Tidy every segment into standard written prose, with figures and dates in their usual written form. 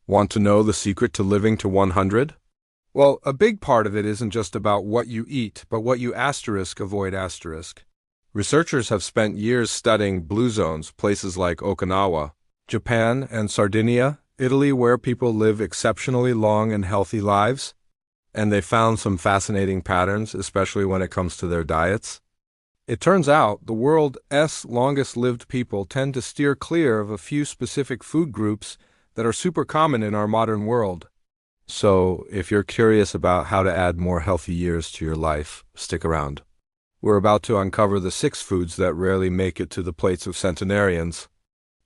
Want to know the secret to living to 100? Well, a big part of it isn't just about what you eat, but what you avoid asterisk. Researchers have spent years studying blue zones, places like Okinawa, Japan, and Sardinia, Italy, where people live exceptionally long and healthy lives, and they found some fascinating patterns, especially when it comes to their diets. It turns out the world's longest-lived people tend to steer clear of a few specific food groups that are super common in our modern world. So, if you're curious about how to add more healthy years to your life, stick around. We're about to uncover the 6 foods that rarely make it to the plates of centenarians.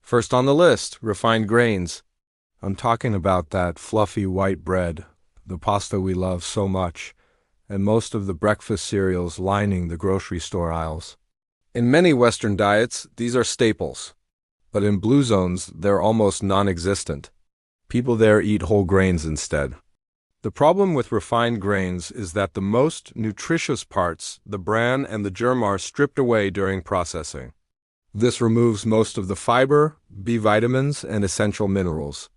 First on the list, refined grains. I'm talking about that fluffy white bread, the pasta we love so much, and most of the breakfast cereals lining the grocery store aisles. In many Western diets, these are staples, but in blue zones, they're almost non-existent. People there eat whole grains instead. The problem with refined grains is that the most nutritious parts, the bran and the germ, are stripped away during processing. This removes most of the fiber, B vitamins, and essential minerals.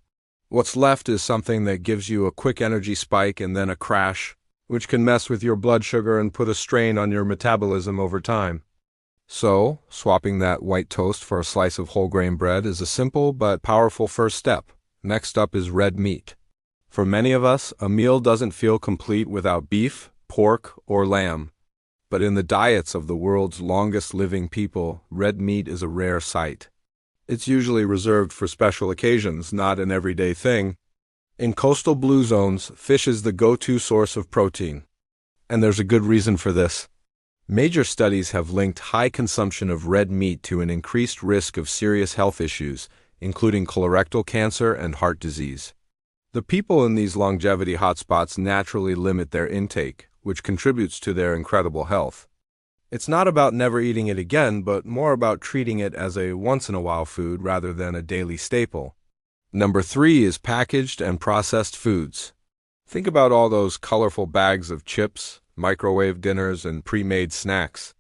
What's left is something that gives you a quick energy spike and then a crash, which can mess with your blood sugar and put a strain on your metabolism over time. So, swapping that white toast for a slice of whole grain bread is a simple but powerful first step. Next up is red meat. For many of us, a meal doesn't feel complete without beef, pork, or lamb. But in the diets of the world's longest-living people, red meat is a rare sight. It's usually reserved for special occasions, not an everyday thing. In coastal blue zones, fish is the go-to source of protein. And there's a good reason for this. Major studies have linked high consumption of red meat to an increased risk of serious health issues, including colorectal cancer and heart disease. The people in these longevity hotspots naturally limit their intake, which contributes to their incredible health. It's not about never eating it again, but more about treating it as a once-in-a-while food rather than a daily staple. Number 3 is packaged and processed foods. Think about all those colorful bags of chips, microwave dinners, and pre-made snacks.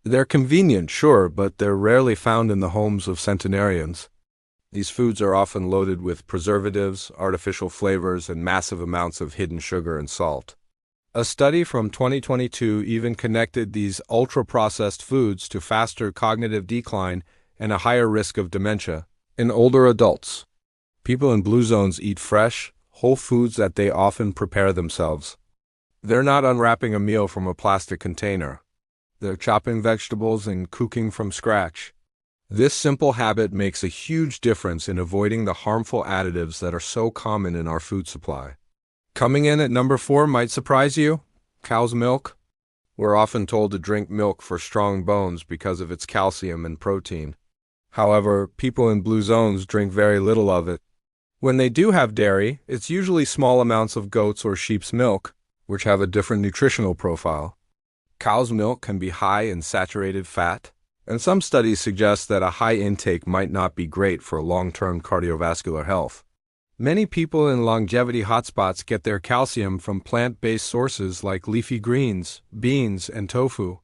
They're convenient, sure, but they're rarely found in the homes of centenarians. These foods are often loaded with preservatives, artificial flavors, and massive amounts of hidden sugar and salt. A study from 2022 even connected these ultra-processed foods to faster cognitive decline and a higher risk of dementia in older adults. People in blue zones eat fresh, whole foods that they often prepare themselves. They're not unwrapping a meal from a plastic container. They're chopping vegetables and cooking from scratch. This simple habit makes a huge difference in avoiding the harmful additives that are so common in our food supply. Coming in at number 4 might surprise you: cow's milk. We're often told to drink milk for strong bones because of its calcium and protein. However, people in blue zones drink very little of it. When they do have dairy, it's usually small amounts of goat's or sheep's milk, which have a different nutritional profile. Cow's milk can be high in saturated fat, and some studies suggest that a high intake might not be great for long-term cardiovascular health. Many people in longevity hotspots get their calcium from plant-based sources like leafy greens, beans, and tofu.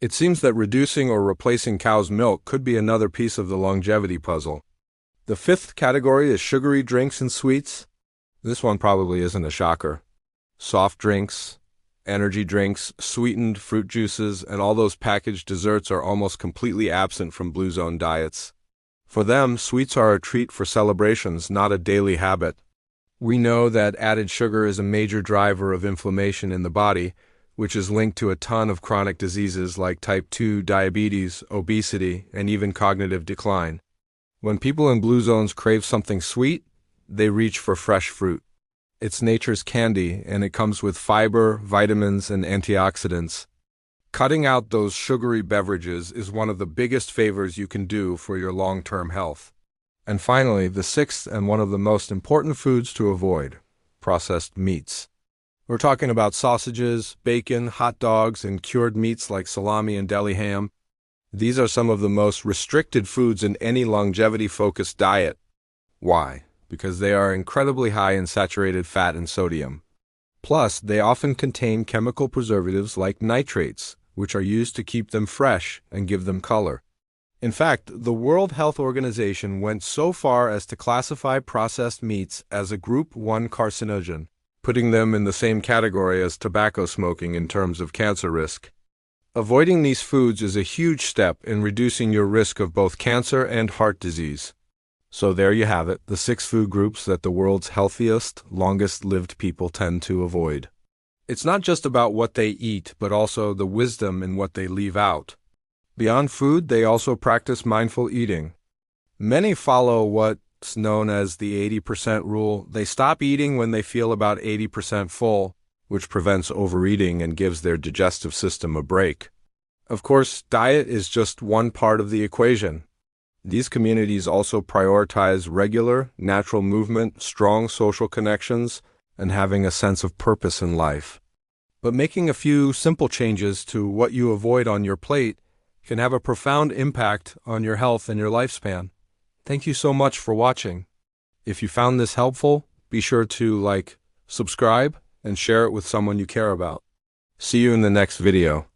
It seems that reducing or replacing cow's milk could be another piece of the longevity puzzle. The 5th category is sugary drinks and sweets. This one probably isn't a shocker. Soft drinks, energy drinks, sweetened fruit juices, and all those packaged desserts are almost completely absent from blue zone diets. For them, sweets are a treat for celebrations, not a daily habit. We know that added sugar is a major driver of inflammation in the body, which is linked to a ton of chronic diseases like type 2 diabetes, obesity, and even cognitive decline. When people in blue zones crave something sweet, they reach for fresh fruit. It's nature's candy, and it comes with fiber, vitamins, and antioxidants. Cutting out those sugary beverages is one of the biggest favors you can do for your long-term health. And finally, the 6th and one of the most important foods to avoid: processed meats. We're talking about sausages, bacon, hot dogs, and cured meats like salami and deli ham. These are some of the most restricted foods in any longevity-focused diet. Why? Because they are incredibly high in saturated fat and sodium. Plus, they often contain chemical preservatives like nitrates, which are used to keep them fresh and give them color. In fact, the World Health Organization went so far as to classify processed meats as a Group 1 carcinogen, putting them in the same category as tobacco smoking in terms of cancer risk. Avoiding these foods is a huge step in reducing your risk of both cancer and heart disease. So there you have it, the 6 food groups that the world's healthiest, longest-lived people tend to avoid. It's not just about what they eat, but also the wisdom in what they leave out. Beyond food, they also practice mindful eating. Many follow what's known as the 80% rule. They stop eating when they feel about 80% full, which prevents overeating and gives their digestive system a break. Of course, diet is just one part of the equation. These communities also prioritize regular, natural movement, strong social connections, and having a sense of purpose in life. But making a few simple changes to what you avoid on your plate can have a profound impact on your health and your lifespan. Thank you so much for watching. If you found this helpful, be sure to subscribe, and share it with someone you care about. See you in the next video.